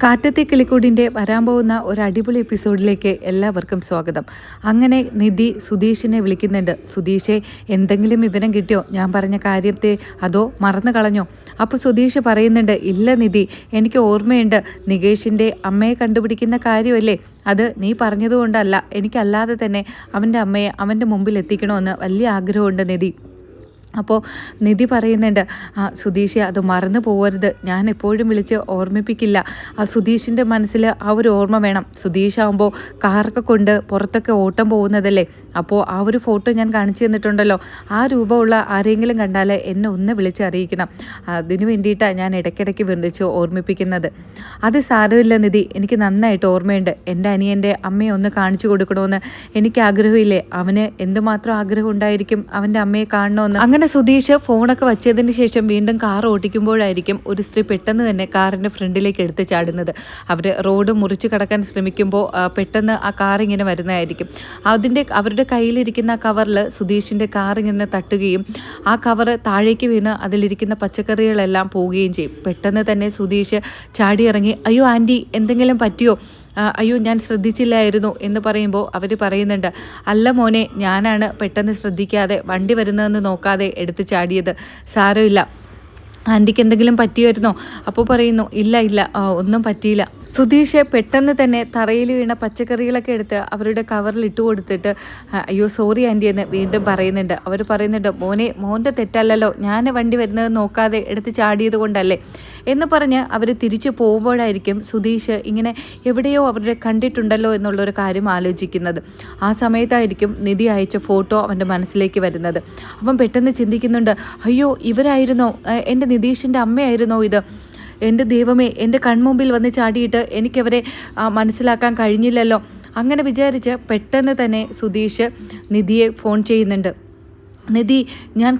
കാറ്റത്തെ കിളിക്കൂടിൻ്റെ വരാൻ പോകുന്ന ഒരു അടിപൊളി എപ്പിസോഡിലേക്ക് എല്ലാവർക്കും സ്വാഗതം. അങ്ങനെ നിധി സുധീഷിനെ വിളിക്കുന്നുണ്ട്. സുധീഷെ, എന്തെങ്കിലും വിവരം കിട്ടിയോ ഞാൻ പറഞ്ഞ കാര്യത്തെ, അതോ മറന്നു കളഞ്ഞോ? അപ്പോൾ സുധീഷ് പറയുന്നുണ്ട്, ഇല്ല നിധി, എനിക്ക് ഓർമ്മയുണ്ട്, നികേഷിൻ്റെ അമ്മയെ കണ്ടുപിടിക്കുന്ന കാര്യമല്ലേ, അത് നീ പറഞ്ഞതുകൊണ്ടല്ല, എനിക്കല്ലാതെ തന്നെ അവൻ്റെ അമ്മയെ അവൻ്റെ മുമ്പിൽ എത്തിക്കണമെന്ന് വലിയ ആഗ്രഹമുണ്ട് നിധി. അപ്പോൾ നിധി പറയുന്നുണ്ട്, സുധീഷ് അത് മറന്നു പോകരുത്, ഞാൻ എപ്പോഴും വിളിച്ച് ഓർമ്മിപ്പിക്കില്ല. സുധീഷിൻ്റെ മനസ്സിൽ ആ ഒരു ഓർമ്മ വേണം. സുധീഷ് ആകുമ്പോൾ കാറൊക്കെ കൊണ്ട് പുറത്തൊക്കെ ഓട്ടം പോകുന്നതല്ലേ, അപ്പോൾ ആ ഒരു ഫോട്ടോ ഞാൻ കാണിച്ചു തന്നിട്ടുണ്ടല്ലോ, ആ രൂപമുള്ള ആരെങ്കിലും കണ്ടാൽ എന്നെ ഒന്ന് വിളിച്ച് അറിയിക്കണം. അതിന് വേണ്ടിയിട്ടാണ് ഞാൻ ഇടയ്ക്കിടയ്ക്ക് വിളിച്ച് ഓർമ്മിപ്പിക്കുന്നത്. അത് സാരമില്ല നിധി, എനിക്ക് നന്നായിട്ട് ഓർമ്മയുണ്ട്. എൻ്റെ അനിയൻ്റെ അമ്മയെ ഒന്ന് കാണിച്ചു കൊടുക്കണമെന്ന് എനിക്ക് ആഗ്രഹമില്ലേ, അവന് എന്തുമാത്രം ആഗ്രഹം ഉണ്ടായിരിക്കും അവൻ്റെ അമ്മയെ കാണണമെന്ന്. അങ്ങനെ സുധീഷ് ഫോണൊക്കെ വച്ചതിന് ശേഷം വീണ്ടും കാർ ഓടിക്കുമ്പോഴായിരിക്കും ഒരു സ്ത്രീ പെട്ടെന്ന് തന്നെ കാറിൻ്റെ ഫ്രണ്ടിലേക്ക് എടുത്ത് ചാടുന്നത്. അവർ റോഡ് മുറിച്ച് കടക്കാൻ ശ്രമിക്കുമ്പോൾ പെട്ടെന്ന് ആ കാർ ഇങ്ങനെ വരുന്നതായിരിക്കും. അവരുടെ കയ്യിലിരിക്കുന്ന കവറിൽ സുധീഷിൻ്റെ കാർ ഇങ്ങനെ തട്ടുകയും ആ കവർ താഴേക്ക് വീണ് അതിലിരിക്കുന്ന പച്ചക്കറികളെല്ലാം പോവുകയും ചെയ്യും. പെട്ടെന്ന് തന്നെ സുധീഷ് ചാടിയിറങ്ങി, അയ്യോ ആൻറ്റി, എന്തെങ്കിലും പറ്റിയോ, അയ്യോ ഞാൻ ശ്രദ്ധിച്ചില്ലായിരുന്നു എന്ന് പറയുമ്പോൾ അവർ പറയുന്നുണ്ട്, അല്ല മോനെ, ഞാനാണ് പെട്ടെന്ന് ശ്രദ്ധിക്കാതെ വണ്ടി വരുന്നതെന്ന് നോക്കാതെ എടുത്ത് ചാടിയത്, സാരമില്ല, ആൻറ്റിക്ക് എന്തെങ്കിലും പറ്റിയായിരുന്നോ? അപ്പോൾ പറയുന്നു, ഇല്ല ഇല്ല, ഒന്നും പറ്റിയില്ല. സുധീഷ് പെട്ടെന്ന് തന്നെ തറയിൽ വീണ പച്ചക്കറികളൊക്കെ എടുത്ത് അവരുടെ കവറിൽ ഇട്ട് കൊടുത്തിട്ട്, അയ്യോ സോറി ആൻറ്റി എന്ന് വീണ്ടും പറയുന്നുണ്ട്. അവർ പറയുന്നുണ്ട്, മോൻ്റെ തെറ്റല്ലല്ലോ, ഞാൻ വണ്ടി വരുന്നത് നോക്കാതെ എടുത്ത് ചാടിയത് കൊണ്ടല്ലേ എന്ന് പറഞ്ഞ് അവർ തിരിച്ചു പോകുമ്പോഴായിരിക്കും സുധീഷ് ഇങ്ങനെ എവിടെയോ അവരുടെ കണ്ടിട്ടുണ്ടല്ലോ എന്നുള്ളൊരു കാര്യം ആലോചിക്കുന്നത്. ആ സമയത്തായിരിക്കും നിധി അയച്ച ഫോട്ടോ അവൻ്റെ മനസ്സിലേക്ക് വരുന്നത്. അവൻ പെട്ടെന്ന് ചിന്തിക്കുന്നുണ്ട്, അയ്യോ ഇവരായിരുന്നോ, എൻ്റെ നിതീഷിൻ്റെ അമ്മയായിരുന്നോ ഇത്? എൻ്റെ ദൈവമേ, എൻ്റെ കൺമുമ്പിൽ വന്ന് ചാടിയിട്ട് എനിക്കവരെ മനസ്സിലാക്കാൻ കഴിഞ്ഞില്ലല്ലോ. അങ്ങനെ വിചാരിച്ച് പെട്ടെന്ന് തന്നെ സുധീഷ് നിധിയെ ഫോൺ ചെയ്യുന്നുണ്ട്. നിധി, ഞാൻ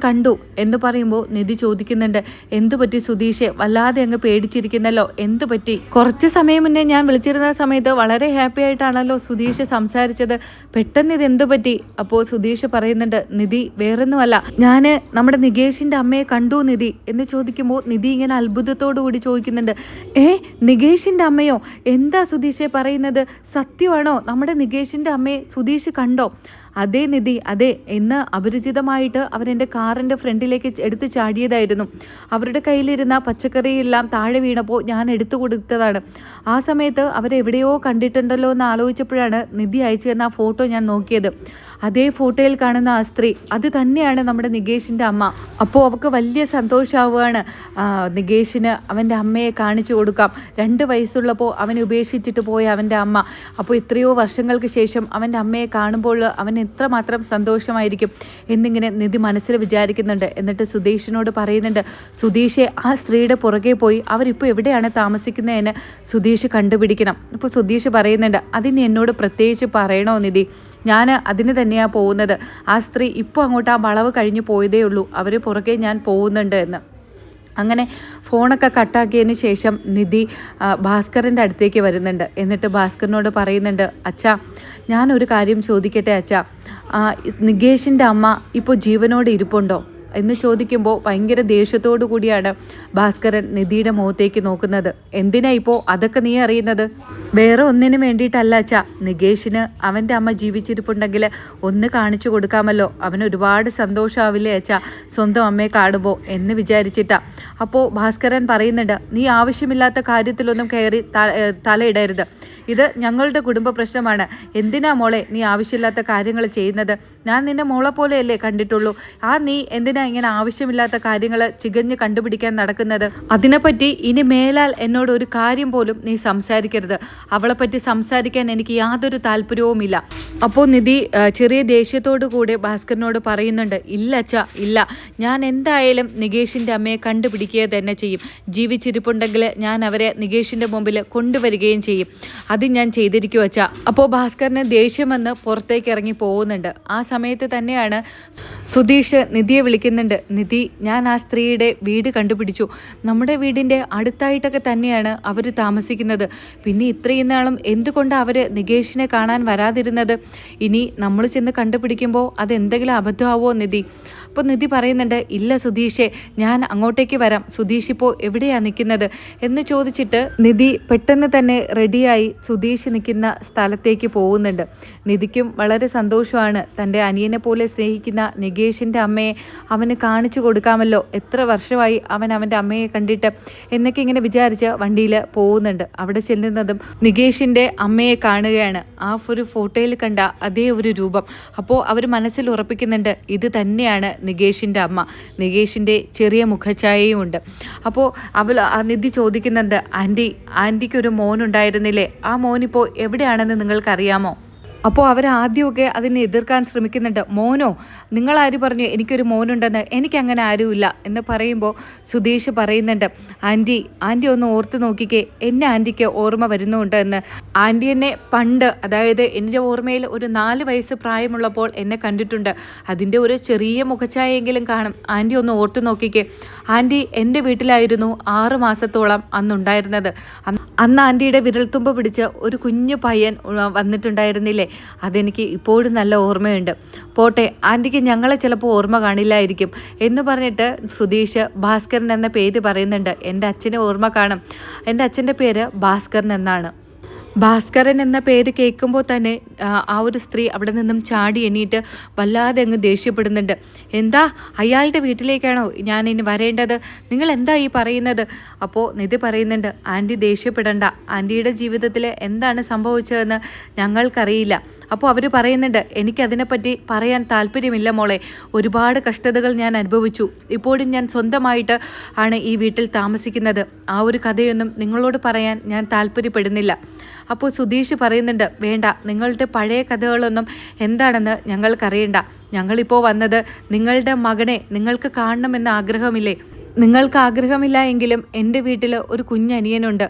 കണ്ടു എന്ന് പറയുമ്പോൾ നിധി ചോദിക്കുന്നുണ്ട്, എന്തു പറ്റി സുധീഷെ, വല്ലാതെ അങ്ങ് പേടിച്ചിരിക്കുന്നല്ലോ, എന്തു പറ്റി? കുറച്ച് സമയം മുന്നേ ഞാൻ വിളിച്ചിരുന്ന സമയത്ത് വളരെ ഹാപ്പി ആയിട്ടാണല്ലോ സുധീഷ് സംസാരിച്ചത്, പെട്ടെന്ന് ഇത് എന്തു പറ്റി? അപ്പോൾ സുധീഷ് പറയുന്നുണ്ട്, നിധി വേറൊന്നുമല്ല, ഞാൻ നമ്മുടെ നികേഷിൻ്റെ അമ്മയെ കണ്ടു നിധി എന്ന് ചോദിക്കുമ്പോൾ നിധി ഇങ്ങനെ അത്ഭുതത്തോടു കൂടി ചോദിക്കുന്നുണ്ട്, നികേഷിൻ്റെ അമ്മയോ? എന്താ സുധീഷെ പറയുന്നത്, സത്യമാണോ? നമ്മുടെ നികേഷിൻ്റെ അമ്മയെ സുധീഷ് കണ്ടോ? അതേ നിധി, അതെ, ഇന്ന് അപരിചിതമായിട്ട് അവരെൻ്റെ കാറിൻ്റെ ഫ്രണ്ടിലേക്ക് എടുത്ത് ചാടിയതായിരുന്നു. അവരുടെ കയ്യിലിരുന്ന പച്ചക്കറിയെല്ലാം താഴെ വീണപ്പോൾ ഞാൻ എടുത്തു കൊടുത്തതാണ്. ആ സമയത്ത് അവരെവിടെയോ കണ്ടിട്ടുണ്ടല്ലോ എന്ന് ആലോചിച്ചപ്പോഴാണ് നിധി അയച്ചു തന്ന ആ ഫോട്ടോ ഞാൻ നോക്കിയത്. അതേ ഫോട്ടോയിൽ കാണുന്ന ആ സ്ത്രീ, അത് തന്നെയാണ് നമ്മുടെ നികേഷിൻ്റെ അമ്മ. അപ്പോൾ അവൾക്ക് വലിയ സന്തോഷമാവുകയാണ്. നികേഷിന് അവൻ്റെ അമ്മയെ കാണിച്ചു കൊടുക്കാം. 2 വയസ്സുള്ളപ്പോൾ അവനെ ഉപേക്ഷിച്ചിട്ട് പോയ അവൻ്റെ അമ്മ, അപ്പോൾ എത്രയോ വർഷങ്ങൾക്ക് ശേഷം അവൻ്റെ അമ്മയെ കാണുമ്പോൾ അവൻ എത്രമാത്രം സന്തോഷമായിരിക്കും എന്നിങ്ങനെ നിധി മനസ്സിൽ വിചാരിക്കുന്നുണ്ട്. എന്നിട്ട് സുധീഷിനോട് പറയുന്നുണ്ട്, സുധീഷെ, ആ സ്ത്രീയുടെ പുറകെ പോയി അവരിപ്പോൾ എവിടെയാണ് താമസിക്കുന്നതെന്ന് സുധീഷ് കണ്ടുപിടിക്കണം. അപ്പോൾ സുധീഷ് പറയുന്നുണ്ട്, അതിന് എന്നോട് പ്രത്യേകിച്ച് പറയണോ നിധി, ഞാൻ അതിന് തന്നെയാണ് പോകുന്നത്. ആ സ്ത്രീ ഇപ്പോൾ അങ്ങോട്ട് ആ വളവ് കഴിഞ്ഞ് പോയതേ ഉള്ളൂ, അവർ പുറകെ ഞാൻ പോകുന്നുണ്ട് എന്ന്. അങ്ങനെ ഫോണൊക്കെ കട്ടാക്കിയതിന് ശേഷം നിധി ഭാസ്കറിൻ്റെ അടുത്തേക്ക് വരുന്നുണ്ട്. എന്നിട്ട് ഭാസ്കറിനോട് പറയുന്നുണ്ട്, അച്ഛാ, ഞാനൊരു കാര്യം ചോദിക്കട്ടെ അച്ഛാ, നികേഷിൻ്റെ അമ്മ ഇപ്പോൾ ജീവനോട് ഇരിപ്പുണ്ടോ എന്ന് ചോദിക്കുമ്പോൾ ഭയങ്കര ദേഷ്യത്തോടു കൂടിയാണ് ഭാസ്കരൻ നിധിയുടെ മുഖത്തേക്ക് നോക്കുന്നത്. എന്തിനാ ഇപ്പോൾ അതൊക്കെ നീ അറിയുന്നത്? വേറെ ഒന്നിനും വേണ്ടിയിട്ടല്ല അച്ഛാ, നികേഷിന് അവൻ്റെ അമ്മ ജീവിച്ചിരിപ്പുണ്ടെങ്കിൽ ഒന്ന് കാണിച്ചു കൊടുക്കാമല്ലോ, അവന് ഒരുപാട് സന്തോഷമാവില്ലേ അച്ഛാ സ്വന്തം അമ്മയെ കാണുമ്പോൾ എന്ന് വിചാരിച്ചിട്ടാ. അപ്പോൾ ഭാസ്കരൻ പറയുന്നുണ്ട്, നീ ആവശ്യമില്ലാത്ത കാര്യത്തിലൊന്നും കയറി തലയിടരുത്, ഇത് ഞങ്ങളുടെ കുടുംബ പ്രശ്നമാണ്. എന്തിനാ മോളെ നീ ആവശ്യമില്ലാത്ത കാര്യങ്ങൾ ചെയ്യുന്നത്? ഞാൻ നിന്നെ മോളെ പോലെയല്ലേ കണ്ടിട്ടുള്ളൂ. നീ എന്തിനാ ഇങ്ങനെ ആവശ്യമില്ലാത്ത കാര്യങ്ങൾ ചികഞ്ഞ് കണ്ടുപിടിക്കാൻ നടക്കുന്നത്? അതിനെപ്പറ്റി ഇനി മേലാൽ എന്നോട് ഒരു കാര്യം പോലും നീ സംസാരിക്കരുത്. അവളെപ്പറ്റി സംസാരിക്കാൻ എനിക്ക് യാതൊരു താല്പര്യവുമില്ല. അപ്പോൾ നിധി ചെറിയ ദേഷ്യത്തോടു കൂടി ഭാസ്കരനോട് പറയുന്നുണ്ട്, ഇല്ല അച്ഛാ, ഇല്ല, ഞാൻ എന്തായാലും നികേഷിൻ്റെ അമ്മയെ കണ്ടുപിടിക്കുക തന്നെ ചെയ്യും. ജീവിച്ചിരിപ്പുണ്ടെങ്കിൽ ഞാൻ അവരെ നികേഷിൻ്റെ മുമ്പിൽ കൊണ്ടുവരികയും ചെയ്യും. അത് ഞാൻ ചെയ്തിരിക്കും അച്ഛാ. അപ്പോൾ ഭാസ്കറിന് ദേഷ്യം വന്ന് പുറത്തേക്ക് ഇറങ്ങി പോകുന്നുണ്ട്. ആ സമയത്ത് തന്നെയാണ് സുധീഷ് നിധിയെ വിളിക്കുന്നുണ്ട്. നിധി, ഞാൻ ആ സ്ത്രീയുടെ വീട് കണ്ടുപിടിച്ചു. നമ്മുടെ വീടിൻ്റെ അടുത്തായിട്ടൊക്കെ തന്നെയാണ് അവർ താമസിക്കുന്നത്. പിന്നെ ഇത്രയും നാളും എന്തുകൊണ്ടാണ് അവർ നികേഷിനെ കാണാൻ വരാതിരുന്നത്? ഇനി നമ്മൾ ചെന്ന് കണ്ടുപിടിക്കുമ്പോൾ അതെന്തെങ്കിലും അബദ്ധമാവോ നിധി? അപ്പോൾ അപ്പോൾ നിധി പറയുന്നുണ്ട്, ഇല്ല സുധീഷേ, ഞാൻ അങ്ങോട്ടേക്ക് വരാം, സുധീഷ് ഇപ്പോൾ എവിടെയാണ് നിൽക്കുന്നത് എന്ന് ചോദിച്ചിട്ട് നിധി പെട്ടെന്ന് തന്നെ റെഡിയായി സുധീഷ് നിൽക്കുന്ന സ്ഥലത്തേക്ക് പോകുന്നുണ്ട്. നിധിക്കും വളരെ സന്തോഷമാണ് തൻ്റെ അനിയനെ പോലെ സ്നേഹിക്കുന്ന നികേഷിൻ്റെ അമ്മയെ അവന് കാണിച്ചു കൊടുക്കാമല്ലോ, എത്ര വർഷമായി അവൻ അവൻ്റെ അമ്മയെ കണ്ടിട്ട് എന്നൊക്കെ ഇങ്ങനെ വിചാരിച്ച് വണ്ടിയിൽ പോകുന്നുണ്ട്. അവിടെ ചെല്ലുന്നതും നികേഷിൻ്റെ അമ്മയെ കാണുകയാണ്. ആ ഒരു ഫോട്ടോയിൽ കണ്ട അതേ ഒരു രൂപം. അപ്പോൾ അവർ മനസ്സിൽ ഉറപ്പിക്കുന്നുണ്ട്, ഇത് തന്നെയാണ് നികേഷിൻ്റെ അമ്മ. നികേഷിൻ്റെ ചെറിയ മുഖഛായയും ഉണ്ട്. അപ്പോൾ നിധി ചോദിക്കുന്നുണ്ട്, ആൻറ്റിക്കൊരു മോനുണ്ടായിരുന്നില്ലേ, ആ മോനിപ്പോൾ എവിടെയാണെന്ന് നിങ്ങൾക്കറിയാമോ? അപ്പോൾ അവരാദ്യമൊക്കെ അതിനെ എതിർക്കാൻ ശ്രമിക്കുന്നുണ്ട്. മോനോ, നിങ്ങളാര് പറഞ്ഞു എനിക്കൊരു മോനുണ്ടെന്ന്? എനിക്കങ്ങനെ ആരുമില്ല എന്ന് പറയുമ്പോൾ സുധീഷ് പറയുന്നുണ്ട്, ആൻറ്റി ഒന്ന് ഓർത്ത് നോക്കിക്കേ, എന്നെ ആൻറ്റിക്ക് ഓർമ്മ വരുന്നുണ്ട് എന്ന്. ആൻറ്റി എന്നെ പണ്ട്, അതായത് എൻ്റെ ഓർമ്മയിൽ ഒരു 4 വയസ്സ് പ്രായമുള്ളപ്പോൾ എന്നെ കണ്ടിട്ടുണ്ട്. അതിൻ്റെ ഒരു ചെറിയ മുഖഛായെങ്കിലും കാണും. ആൻറ്റി ഒന്ന് ഓർത്ത് നോക്കിക്കേ. ആൻറ്റി എൻ്റെ വീട്ടിലായിരുന്നു 6 മാസത്തോളം അന്നുണ്ടായിരുന്നത്. അന്ന് ആൻറ്റിയുടെ വിരൽത്തുമ്പ് പിടിച്ച് ഒരു കുഞ്ഞു പയ്യൻ വന്നിട്ടുണ്ടായിരുന്നില്ലേ, അതെനിക്ക് ഇപ്പോഴും നല്ല ഓർമ്മയുണ്ട്. പോട്ടെ, ആൻറ്റിക്ക് ഞങ്ങളെ ചിലപ്പോൾ ഓർമ്മ കാണില്ലായിരിക്കും എന്ന് പറഞ്ഞിട്ട് സുധീഷ് ഭാസ്കരൻ എന്ന പേര് പറയുന്നുണ്ട്. എൻ്റെ അച്ഛനെ ഓർമ്മ കാണും, എൻ്റെ അച്ഛൻ്റെ പേര് ഭാസ്കരൻ എന്നാണ്. ഭാസ്കരൻ എന്ന പേര് കേൾക്കുമ്പോൾ തന്നെ ആ ഒരു സ്ത്രീ അവിടെ നിന്നും ചാടി എണീറ്റ് വല്ലാതെ അങ്ങ് ദേഷ്യപ്പെടുന്നുണ്ട്. എന്താ, അയാളുടെ വീട്ടിലേക്കാണോ ഞാൻ ഇനി വരേണ്ടത്? നിങ്ങൾ എന്താ ഈ പറയുന്നത്? അപ്പോൾ നിധി പറയുന്നുണ്ട്, ആൻറ്റി ദേഷ്യപ്പെടണ്ട, ആൻറ്റിയുടെ ജീവിതത്തിൽ എന്താണ് സംഭവിച്ചതെന്ന് ഞങ്ങൾക്കറിയില്ല. അപ്പോൾ അവർ പറയുന്നുണ്ട്, എനിക്കതിനെപ്പറ്റി പറയാൻ താല്പര്യമില്ല മോളെ, ഒരുപാട് കഷ്ടതകൾ ഞാൻ അനുഭവിച്ചു. ഇപ്പോഴും ഞാൻ സ്വന്തമായിട്ട് ആണ് ഈ വീട്ടിൽ താമസിക്കുന്നത്. ആ ഒരു കഥയൊന്നും നിങ്ങളോട് പറയാൻ ഞാൻ താല്പര്യപ്പെടുന്നില്ല. അപ്പോൾ സുധീഷ് പറയുന്നുണ്ട്, വേണ്ട, നിങ്ങളുടെ പഴയ കഥകളൊന്നും എന്താണെന്ന് ഞങ്ങൾക്കറിയണ്ട. ഞങ്ങളിപ്പോൾ വന്നത് നിങ്ങളുടെ മകനെ നിങ്ങൾക്ക് കാണണമെന്ന് ആഗ്രഹമില്ലേ? നിങ്ങൾക്ക് ആഗ്രഹമില്ല എങ്കിലും എൻ്റെ വീട്ടിൽ ഒരു കുഞ്ഞനിയനുണ്ട്.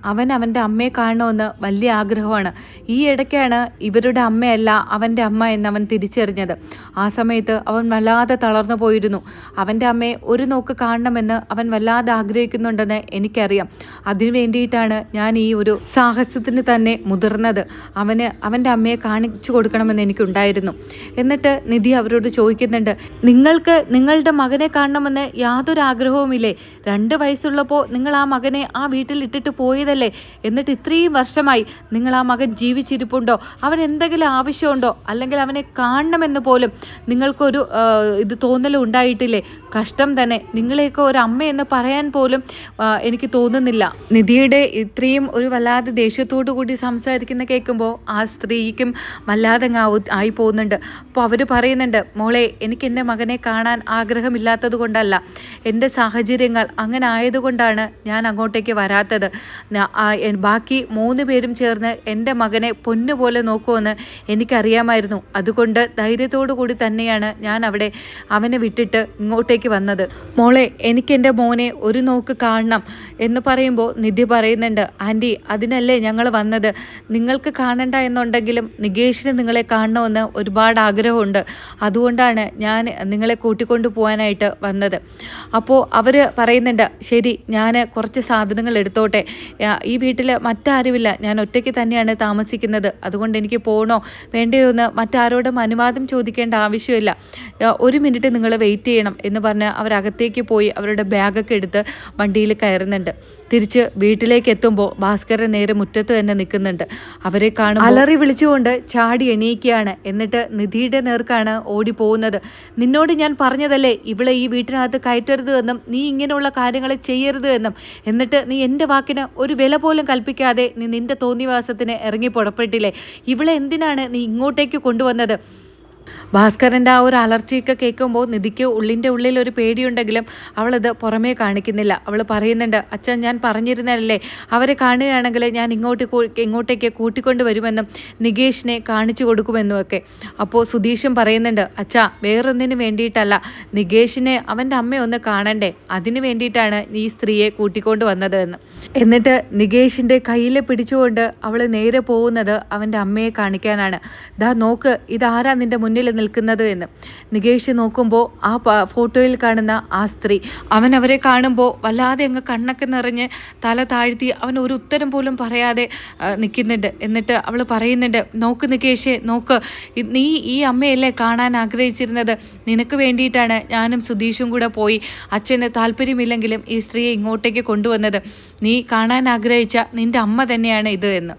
അവൻ്റെ അമ്മയെ കാണണമെന്ന് വലിയ ആഗ്രഹമാണ്. ഈ ഇടയ്ക്കാണ് ഇവരുടെ അമ്മയല്ല അവൻ്റെ അമ്മ എന്നവൻ തിരിച്ചറിഞ്ഞത്. ആ സമയത്ത് അവൻ വല്ലാതെ തളർന്നു പോയിരുന്നു. അവൻ്റെ അമ്മയെ ഒരു നോക്ക് കാണണമെന്ന് അവൻ വല്ലാതെ ആഗ്രഹിക്കുന്നുണ്ടെന്ന് എനിക്കറിയാം. അതിനു വേണ്ടിയിട്ടാണ് ഞാൻ ഈ ഒരു സാഹസത്തിന് തന്നെ മുതിർന്നത്. അവൻ്റെ അമ്മയെ കാണിച്ചു കൊടുക്കണമെന്ന് എനിക്കുണ്ടായിരുന്നു. എന്നിട്ട് നിധി അവരോട് ചോദിക്കുന്നുണ്ട്, നിങ്ങൾക്ക് നിങ്ങളുടെ മകനെ കാണണമെന്ന് യാതൊരു ആഗ്രഹവുമില്ലേ? 2 വയസ്സുള്ളപ്പോൾ നിങ്ങൾ ആ മകനെ ആ വീട്ടിൽ ഇട്ടിട്ട് പോയതല്ലേ? എന്നിട്ട് ഇത്രയും വർഷമായി നിങ്ങൾ ആ മകൻ ജീവിച്ചിരിപ്പുണ്ടോ? അവൻ എന്തെങ്കിലും ആവശ്യമുണ്ടോ? അല്ലെങ്കിൽ അവനെ കാണണമെന്ന് പോലും നിങ്ങൾക്കൊരു ഇത് തോന്നലും ഉണ്ടായിട്ടില്ലേ? കഷ്ടം തന്നെ, നിങ്ങളെയൊക്കെ ഒരു അമ്മയെന്ന് പറയാൻ പോലും എനിക്ക് തോന്നുന്നില്ല. നിധിയുടെ ഇത്രയും ഒരു വല്ലാതെ ദേഷ്യത്തോടു കൂടി സംസാരിക്കുന്ന കേൾക്കുമ്പോൾ ആ സ്ത്രീക്കും വല്ലാതെ ആയി പോകുന്നുണ്ട്. അപ്പോൾ അവർ പറയുന്നുണ്ട്, മോളെ, എനിക്ക് എൻ്റെ മകനെ കാണാൻ ആഗ്രഹമില്ലാത്തത് കൊണ്ടല്ല, എൻ്റെ സാഹചര്യങ്ങൾ അങ്ങനെ ആയതുകൊണ്ടാണ് ഞാൻ അങ്ങോട്ടേക്ക് വരാത്തത്. ബാക്കി 3 പേരും ചേർന്ന് എൻ്റെ മകനെ പൊന്നുപോലെ നോക്കുമെന്ന് എനിക്കറിയാമായിരുന്നു. അതുകൊണ്ട് ധൈര്യത്തോടു കൂടി തന്നെയാണ് ഞാൻ അവനെ വിട്ടിട്ട് ഇങ്ങോട്ടേക്ക് വന്നത്. മോളെ, എനിക്ക് എൻ്റെ മോനെ ഒരു നോക്ക് കാണണം എന്ന് പറയുമ്പോൾ നിധി പറയുന്നുണ്ട്, ആൻറ്റി, അതിനല്ലേ ഞങ്ങൾ വന്നത്. നിങ്ങൾക്ക് കാണണ്ട എന്നുണ്ടെങ്കിലും നികേഷിന് നിങ്ങളെ കാണണമെന്ന് ഒരുപാട് ആഗ്രഹമുണ്ട്. അതുകൊണ്ടാണ് ഞാൻ നിങ്ങളെ കൂട്ടിക്കൊണ്ടു പോകാനായിട്ട് വന്നത്. അപ്പോൾ അവർ പറയുന്നുണ്ട്, ശരി, ഞാൻ കുറച്ച് സാധനങ്ങൾ എടുത്തോട്ടെ, ഈ വീട്ടിൽ മറ്റാരുമില്ല, ഞാൻ ഒറ്റയ്ക്ക് തന്നെയാണ് താമസിക്കുന്നത്, അതുകൊണ്ട് എനിക്ക് പോകണോ വേണ്ടയോ എന്ന് മറ്റാരോടും അനുവാദം ചോദിക്കേണ്ട ആവശ്യമില്ല, 1 മിനിറ്റ് നിങ്ങൾ വെയിറ്റ് ചെയ്യണം എന്ന് പറഞ്ഞ് അവരകത്തേക്ക് പോയി അവരുടെ ബാഗൊക്കെ എടുത്ത് വണ്ടിയിൽ കയറുന്നുണ്ട്. തിരിച്ച് വീട്ടിലേക്ക് എത്തുമ്പോൾ ഭാസ്കരൻ നേരെ മുറ്റത്ത് തന്നെ നിൽക്കുന്നുണ്ട്. അവരെ കാണും അലറി വിളിച്ചുകൊണ്ട് ചാടി എണീക്കുകയാണ്. എന്നിട്ട് നിധിയുടെ നേർക്കാണ് ഓടി പോകുന്നത്. നിന്നോട് ഞാൻ പറഞ്ഞതല്ലേ ഇവളെ ഈ വീട്ടിനകത്ത് കയറ്റരുത് എന്നും നീ ഇങ്ങനെയുള്ള കാര്യങ്ങൾ ചെയ്യരുത് എന്നും. എന്നിട്ട് നീ എൻ്റെ വാക്കിന് ഒരു വില പോലും കൽപ്പിക്കാതെ നീ നിൻ്റെ തോന്നിവാസത്തിന് ഇറങ്ങി പുറപ്പെട്ടില്ലേ? ഇവളെ എന്തിനാണ് നീ ഇങ്ങോട്ടേക്ക് കൊണ്ടുവന്നത്? ഭാസ്കരൻ്റെ ആ ഒരു അലർച്ചയൊക്കെ കേൾക്കുമ്പോൾ നിധിക്ക് ഉള്ളിൻ്റെ ഉള്ളിൽ ഒരു പേടിയുണ്ടെങ്കിലും അവളത് പുറമേ കാണിക്കുന്നില്ല. അവൾ പറയുന്നുണ്ട്, അച്ഛൻ ഞാൻ പറഞ്ഞിരുന്നല്ലേ അവരെ കാണുകയാണെങ്കിൽ ഞാൻ ഇങ്ങോട്ടേക്ക് കൂട്ടിക്കൊണ്ട് വരുമെന്നും നികേഷിനെ കാണിച്ചു കൊടുക്കുമെന്നുമൊക്കെ. അപ്പോൾ സുധീഷും പറയുന്നുണ്ട്, അച്ഛാ, വേറൊന്നിനു വേണ്ടിയിട്ടല്ല, നികേഷിനെ അവൻ്റെ അമ്മയൊന്ന് കാണണ്ടേ, അതിനു വേണ്ടിയിട്ടാണ് ഈ സ്ത്രീയെ കൂട്ടിക്കൊണ്ട് വന്നത് എന്ന്. എന്നിട്ട് നികേഷിൻ്റെ കയ്യിൽ പിടിച്ചുകൊണ്ട് അവൾ നേരെ പോകുന്നത് അവൻ്റെ അമ്മയെ കാണിക്കാനാണ്. ദാ നോക്ക്, ഇതാരാ നിൻ്റെ മുന്നിൽ നിൽക്കുന്നത് എന്ന്. നികേഷ് നോക്കുമ്പോൾ ആ ഫോട്ടോയിൽ കാണുന്ന ആ സ്ത്രീ, അവൻ അവരെ കാണുമ്പോൾ വല്ലാതെ അങ്ങ് കണ്ണൊക്കെ നിറഞ്ഞ് തല താഴ്ത്തി അവൻ ഒരു ഉത്തരം പോലും പറയാതെ നിൽക്കുന്നുണ്ട്. എന്നിട്ട് അവൾ പറയുന്നുണ്ട്, നോക്ക് നികേഷേ നോക്ക്, നീ ഈ അമ്മയല്ലേ കാണാൻ ആഗ്രഹിച്ചിരുന്നത്, നിനക്ക് വേണ്ടിയിട്ടാണ് ഞാനും സുധീഷും കൂടെ പോയി അച്ഛന് താല്പര്യമില്ലെങ്കിലും ഈ സ്ത്രീയെ ഇങ്ങോട്ടേക്ക് കൊണ്ടുവന്നത്. നീ കാണാൻ ആഗ്രഹിച്ച നിൻ്റെ അമ്മ തന്നെയാണ് ഇത് എന്ന്.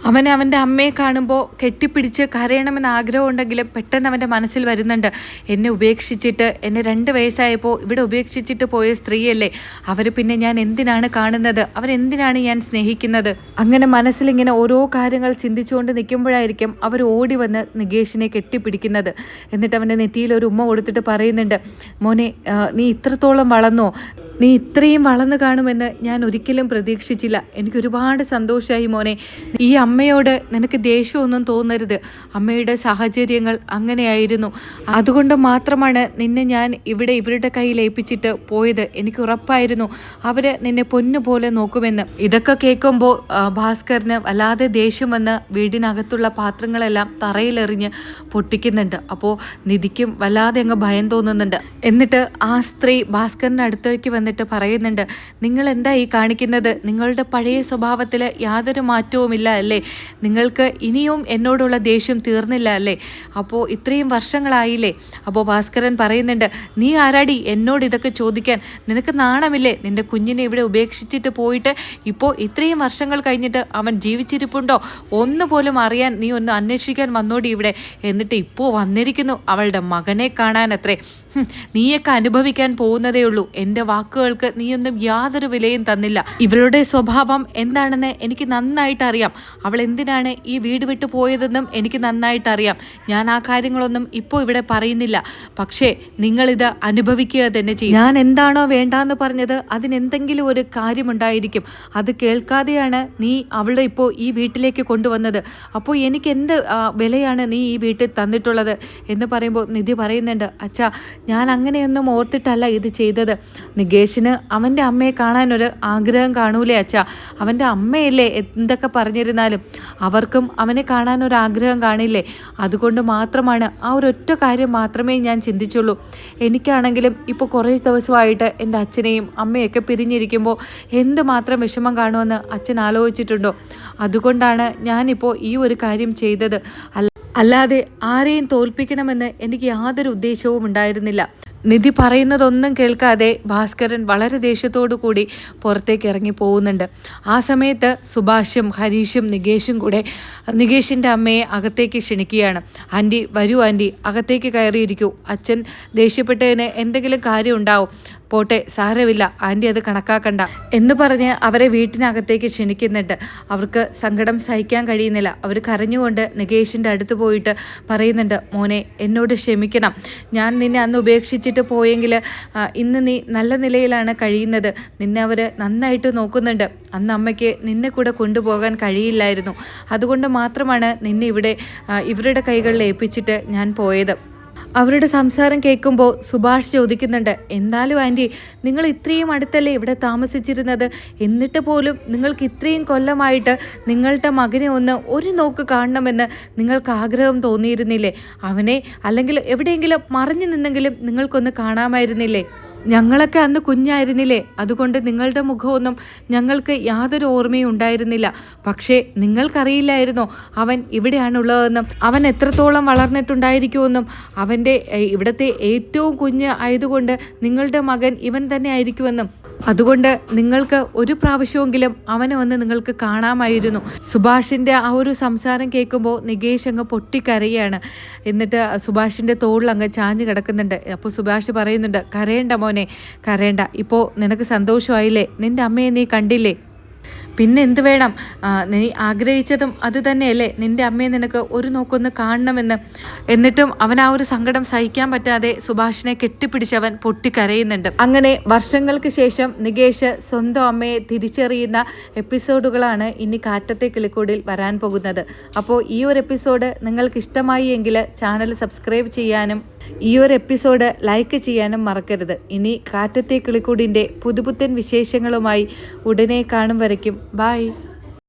അവൻ്റെ അമ്മയെ കാണുമ്പോൾ കെട്ടിപ്പിടിച്ച് കരയണമെന്ന് ആഗ്രഹമുണ്ടെങ്കിലും പെട്ടെന്ന് അവൻ്റെ മനസ്സിൽ വരുന്നുണ്ട്, എന്നെ ഉപേക്ഷിച്ചിട്ട്, എന്നെ 2 വയസ്സായപ്പോൾ ഇവിടെ ഉപേക്ഷിച്ചിട്ട് പോയ സ്ത്രീയല്ലേ അവർ, പിന്നെ ഞാൻ എന്തിനാണ് കാണുന്നത്, അവരെന്തിനാണ് ഞാൻ സ്നേഹിക്കുന്നത്. അങ്ങനെ മനസ്സിലിങ്ങനെ ഓരോ കാര്യങ്ങൾ ചിന്തിച്ചുകൊണ്ട് നിൽക്കുമ്പോഴായിരിക്കും അവർ ഓടി വന്ന് നികേഷിനെ കെട്ടിപ്പിടിക്കുന്നത്. എന്നിട്ട് അവൻ്റെ നെറ്റിയിൽ ഒരു ഉമ്മ കൊടുത്തിട്ട് പറയുന്നുണ്ട്, മോനെ നീ ഇത്രത്തോളം വളർന്നോ, നീ ഇത്രയും വളർന്നു കാണുമെന്ന് ഞാൻ ഒരിക്കലും പ്രതീക്ഷിച്ചില്ല. എനിക്ക് ഒരുപാട് സന്തോഷമായി മോനെ. ഈ അമ്മയോട് നിനക്ക് ദേഷ്യമൊന്നും തോന്നരുത്, അമ്മയുടെ സാഹചര്യങ്ങൾ അങ്ങനെയായിരുന്നു, അതുകൊണ്ട് മാത്രമാണ് നിന്നെ ഞാൻ ഇവരുടെ കയ്യിൽ ഏൽപ്പിച്ചിട്ട് പോയത്. എനിക്ക് ഉറപ്പായിരുന്നു അവർ നിന്നെ പൊന്നുപോലെ നോക്കുമെന്ന്. ഇതൊക്കെ കേൾക്കുമ്പോൾ ഭാസ്കറിന് വല്ലാതെ ദേഷ്യം വന്ന് വീടിനകത്തുള്ള പാത്രങ്ങളെല്ലാം തറയിലെറിഞ്ഞ് പൊട്ടിക്കുന്നുണ്ട്. അപ്പോൾ നിധിക്കും വല്ലാതെ അങ്ങ് ഭയം തോന്നുന്നുണ്ട്. എന്നിട്ട് ആ സ്ത്രീ ഭാസ്കറിൻ്റെ അടുത്തേക്ക് വന്നിട്ട് പറയുന്നുണ്ട്, നിങ്ങൾ എന്താ ഈ കാണിക്കുന്നത്, നിങ്ങളുടെ പഴയ സ്വഭാവത്തിൽ യാതൊരു മാറ്റവുമില്ല അല്ലേ, നിങ്ങൾക്ക് ഇനിയും എന്നോടുള്ള ദേഷ്യം തീർന്നില്ല അല്ലേ, അപ്പോൾ ഇത്രയും വർഷങ്ങളായില്ലേ. അപ്പോൾ ഭാസ്കരൻ പറയുന്നുണ്ട്, നീ ആരാടി എന്നോട് ഇതൊക്കെ ചോദിക്കാൻ, നിനക്ക് നാണമില്ലേ, നിൻ്റെ കുഞ്ഞിനെ ഇവിടെ ഉപേക്ഷിച്ചിട്ട് പോയിട്ട് ഇപ്പോൾ ഇത്രയും വർഷങ്ങൾ കഴിഞ്ഞിട്ട് അവൻ ജീവിച്ചിരിപ്പുണ്ടോ ഒന്നുപോലും അറിയാൻ നീ ഒന്ന് അന്വേഷിക്കാൻ വന്നോടി ഇവിടെ, എന്നിട്ട് ഇപ്പോൾ വന്നിരിക്കുന്നു അവളുടെ മകനെ കാണാനത്രേ. നീയൊക്കെ അനുഭവിക്കാൻ പോകുന്നതേ ഉള്ളൂ, എൻ്റെ വാക്കുകൾക്ക് നീയൊന്നും യാതൊരു വിലയും തന്നില്ല. ഇവളുടെ സ്വഭാവം എന്താണെന്ന് എനിക്ക് നന്നായിട്ട് അറിയാം, അവൾ എന്തിനാണ് ഈ വീട് വിട്ടു പോയതെന്നും എനിക്ക് നന്നായിട്ട് അറിയാം. ഞാൻ ആ കാര്യങ്ങളൊന്നും ഇപ്പോൾ ഇവിടെ പറയുന്നില്ല, പക്ഷേ നിങ്ങളിത് അനുഭവിക്കുക തന്നെ ചെയ്യും. ഞാൻ എന്താണോ വേണ്ടാന്ന് പറഞ്ഞത് അതിനെന്തെങ്കിലും ഒരു കാര്യമുണ്ടായിരിക്കും, അത് കേൾക്കാതെയാണ് നീ അവളെ ഇപ്പോൾ ഈ വീട്ടിലേക്ക് കൊണ്ടുവന്നത്. അപ്പോൾ എനിക്ക് എന്ത് വിലയാണ് നീ ഈ വീട്ടിൽ തന്നിട്ടുള്ളത് എന്ന് പറയുമ്പോൾ നിധി പറയുന്നുണ്ട്, അച്ഛാ ഞാൻ അങ്ങനെയൊന്നും ഓർത്തിട്ടല്ല ഇത് ചെയ്തത്. നികേഷിന് അവൻ്റെ അമ്മയെ കാണാനൊരു ആഗ്രഹം കാണൂലേ അച്ഛാ, അവൻ്റെ അമ്മയല്ലേ എന്തൊക്കെ പറഞ്ഞിരുന്നാലും അവർക്കും അവനെ കാണാനൊരു ആഗ്രഹം കാണില്ലേ, അതുകൊണ്ട് മാത്രമാണ്, ആ ഒരൊറ്റ കാര്യം മാത്രമേ ഞാൻ ചിന്തിച്ചുള്ളൂ. എനിക്കാണെങ്കിലും ഇപ്പോൾ കുറേ ദിവസമായിട്ട് എൻ്റെ അച്ഛനെയും അമ്മയൊക്കെ പിരിഞ്ഞിരിക്കുമ്പോൾ എന്തുമാത്രം വിഷമം കാണുമെന്ന് അച്ഛൻ ആലോചിച്ചിട്ടുണ്ടോ, അതുകൊണ്ടാണ് ഞാനിപ്പോൾ ഈ ഒരു കാര്യം ചെയ്തത്. അല്ലാതെ ആരെയും തോൽപ്പിക്കണമെന്ന് എനിക്ക് യാതൊരു ഉദ്ദേശവും ഉണ്ടായിരുന്നില്ല. നിധി പറയുന്നതൊന്നും കേൾക്കാതെ ഭാസ്കരൻ വളരെ ദേഷ്യത്തോടു കൂടി പുറത്തേക്ക് ഇറങ്ങി പോകുന്നുണ്ട്. ആ സമയത്ത് സുഭാഷും ഹരീഷും നികേഷും കൂടെ നികേഷിൻ്റെ അമ്മയെ അകത്തേക്ക് ക്ഷണിക്കുകയാണ്. ആൻറ്റി വരൂ ആൻറ്റി, അകത്തേക്ക് കയറിയിരിക്കൂ, അച്ഛൻ ദേഷ്യപ്പെട്ടതിന് എന്തെങ്കിലും കാര്യം ഉണ്ടാവും, പോട്ടെ സാരമില്ല ആൻറ്റി, അത് കണക്കാക്കണ്ട എന്ന് പറഞ്ഞ് അവരെ വീട്ടിനകത്തേക്ക് ക്ഷണിക്കുന്നുണ്ട്. അവർക്ക് സങ്കടം സഹിക്കാൻ കഴിയുന്നില്ല. അവർ കരഞ്ഞുകൊണ്ട് നികേഷിൻ്റെ അടുത്ത് പോയിട്ട് പറയുന്നുണ്ട്, മോനെ എന്നോട് ക്ഷമിക്കണം, ഞാൻ നിന്നെ അന്ന് ഉപേക്ഷിച്ചിട്ട് പോയെങ്കിൽ ഇന്ന് നീ നല്ല നിലയിലാണ് കഴിയുന്നത്, നിന്നെ അവർ നന്നായിട്ട് നോക്കുന്നുണ്ട്, അന്ന് അമ്മയ്ക്ക് നിന്നെ കൂടെ കൊണ്ടുപോകാൻ കഴിയില്ലായിരുന്നു, അതുകൊണ്ട് മാത്രമാണ് നിന്നെ ഇവരുടെ കൈകളിൽ ഏൽപ്പിച്ചിട്ട് ഞാൻ പോയത്. അവരുടെ സംസാരം കേൾക്കുമ്പോൾ സുഭാഷ് ചോദിക്കുന്നുണ്ട്, എന്തായാലും ആൻറ്റി നിങ്ങൾ ഇത്രയും അടുത്തല്ലേ ഇവിടെ താമസിച്ചിരുന്നത്, എന്നിട്ട് പോലും നിങ്ങൾക്ക് ഇത്രയും കൊല്ലമായിട്ട് നിങ്ങളുടെ മകനെ ഒരു നോക്ക് കാണണമെന്ന് നിങ്ങൾക്ക് ആഗ്രഹം തോന്നിയിരുന്നില്ലേ, അവനെ അല്ലെങ്കിൽ എവിടെയെങ്കിലും മറഞ്ഞു നിന്നെങ്കിലും നിങ്ങൾക്കൊന്ന് കാണാമായിരുന്നില്ലേ, ഞങ്ങളൊക്കെ അന്ന് കുഞ്ഞായിരുന്നില്ലേ, അതുകൊണ്ട് നിങ്ങളുടെ മുഖമൊന്നും ഞങ്ങൾക്ക് യാതൊരു ഓർമ്മയും ഉണ്ടായിരുന്നില്ല, പക്ഷേ നിങ്ങൾക്കറിയില്ലായിരുന്നോ അവൻ ഇവിടെയാണുള്ളതെന്നും അവൻ എത്രത്തോളം വളർന്നിട്ടുണ്ടായിരിക്കുമെന്നും, അവൻ്റെ ഇവിടുത്തെ ഏറ്റവും കുഞ്ഞ് ആയതുകൊണ്ട് നിങ്ങളുടെ മകൻ ഇവൻ തന്നെ ആയിരിക്കുമെന്നും, അതുകൊണ്ട് നിങ്ങൾക്ക് ഒരു പ്രാവശ്യമെങ്കിലും അവനെ വന്ന് നിങ്ങൾക്ക് കാണാമായിരുന്നു. സുഭാഷിൻ്റെ ആ ഒരു സംസാരം കേൾക്കുമ്പോൾ നികേഷ് അങ്ങ് പൊട്ടിക്കരയാണ്. എന്നിട്ട് സുഭാഷിൻ്റെ തോളിൽ അങ്ങ് ചാഞ്ഞ് കിടക്കുന്നുണ്ട്. അപ്പോൾ സുഭാഷ് പറയുന്നുണ്ട്, കരയണ്ട മോനെ കരയണ്ട, ഇപ്പോൾ നിനക്ക് സന്തോഷമായില്ലേ, നിൻ്റെ അമ്മയെ നീ കണ്ടില്ലേ, പിന്നെ എന്ത് വേണം, നീ ആഗ്രഹിച്ചതും അത് തന്നെയല്ലേ, നിൻ്റെ അമ്മയെ നിനക്ക് ഒരു നോക്കൊന്ന് കാണണമെന്ന്. എന്നിട്ടും അവൻ ആ ഒരു സങ്കടം സഹിക്കാൻ പറ്റാതെ സുഭാഷിനെ കെട്ടിപ്പിടിച്ചവൻ പൊട്ടിക്കരയുന്നുണ്ട്. അങ്ങനെ വർഷങ്ങൾക്ക് ശേഷം നികേഷ് സ്വന്തം അമ്മയെ തിരിച്ചറിയുന്ന എപ്പിസോഡുകളാണ് ഇനി കാറ്റത്തെ കിളിക്കൂടിൽ വരാൻ പോകുന്നത്. അപ്പോൾ ഈ ഒരു എപ്പിസോഡ് നിങ്ങൾക്ക് ഇഷ്ടമായി എങ്കിൽ ചാനൽ സബ്സ്ക്രൈബ് ചെയ്യാനും ഈ ഒരു എപ്പിസോഡ് ലൈക്ക് ചെയ്യാനും മറക്കരുത്. ഇനി കാറ്റത്തെ കിളിക്കൂടിൻ്റെ പുതുപുത്തൻ വിശേഷങ്ങളുമായി ഉടനെ കാണും വരയ്ക്കും. ബായ്.